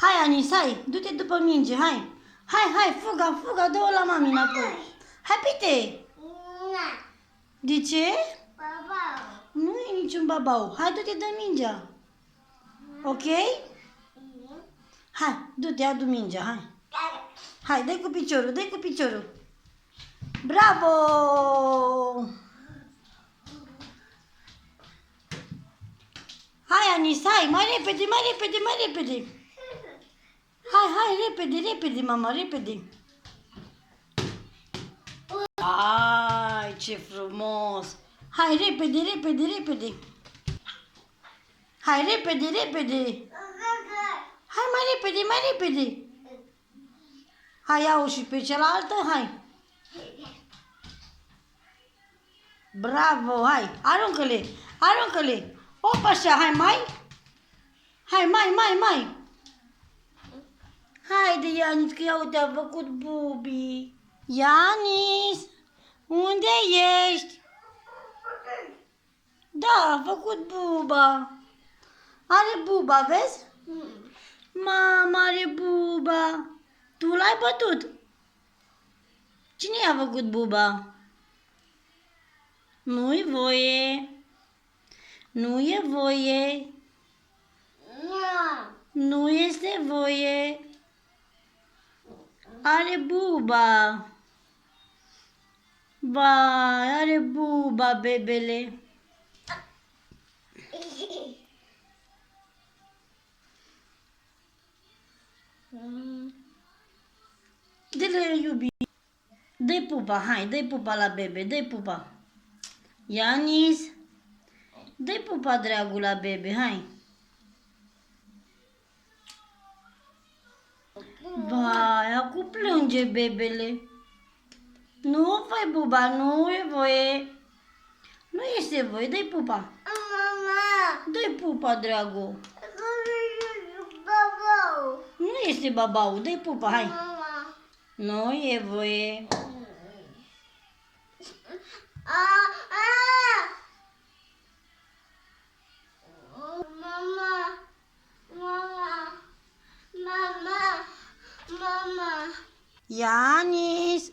Hai, Anis, hai, du-te după minge, hai. Hai, fuga, dă-o la mami înapoi. Hai, pite. De ce? Babau. Nu e niciun babau. Hai, du-te, dă mingea. Ok? Hai, du-te, adu mingea, hai. Hai, dă-i cu piciorul, Bravo! Hai, Anis, hai, mai repede. Hai, repede, mama, repede. Ai, ce frumos! Hai, repede. Hai, repede. Hai, mai repede. Hai, iau și pe cealaltă, hai. Bravo, hai, aruncă-le. Opa, așa, hai, mai. Hai, mai. Haide, Ianis, că ia uite, a făcut bubi. Ianis, unde ești? Da, a făcut buba. Are buba, vezi? Mama, are buba. Tu l-ai bătut? Cine i-a făcut buba? Nu-i voie. Nu este voie. Are buba. Vai, are buba, bebele. Dă-le, iubi. Dă-i pupa, hai, dă-i pupa la bebe, dă-i pupa. Ianis, dă-i pupa, dragul, la bebe, hai. Vai, acum plânge bebele. Nu fai buba, nu e voie. Nu este voie, dă-i pupa. Mama. Dă-i pupa, dragul. Babau. Nu este babau, dă-i pupa, hai. Mama. Nu e voie. Mama. Ianis,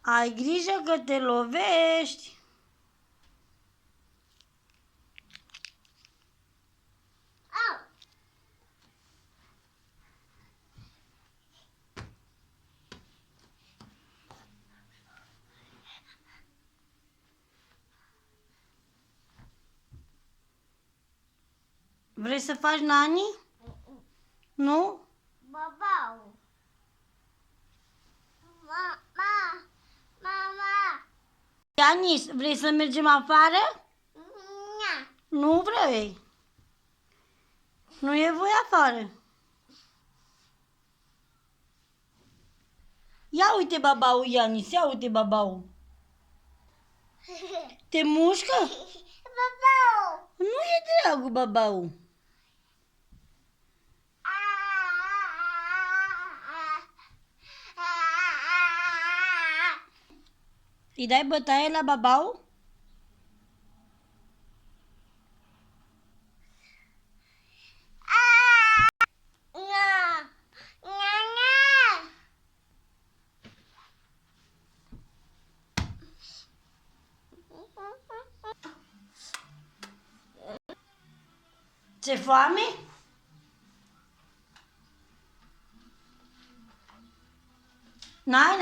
ai grijă că te lovești. Vrei să faci nani? Nu? Babau. Mama. Ianis, vrei să mergem afară? Nya. Nu vrei. Nu e voie afară. Ia uite babau, Ianis, ia uite babau. Te mușcă? Babau. Nu e dragul babau. Îi dai bătaie la babau? Ți-e foame? N-ai?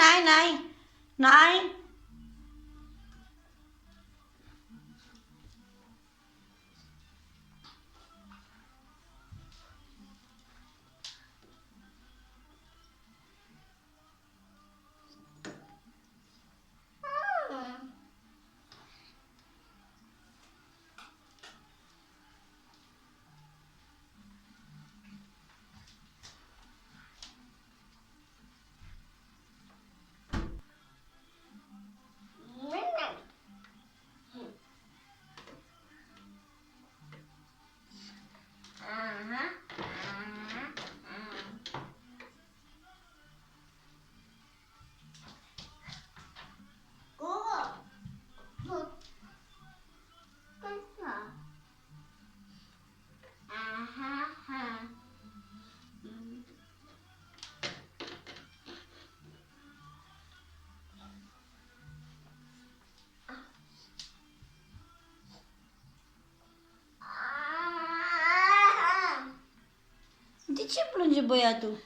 ce plânge băiatul?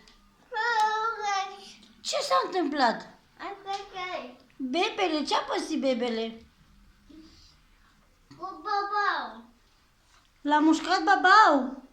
Ce s-a întâmplat? Bebele, ce-a pățit bebele? Babau. L-a mușcat babau.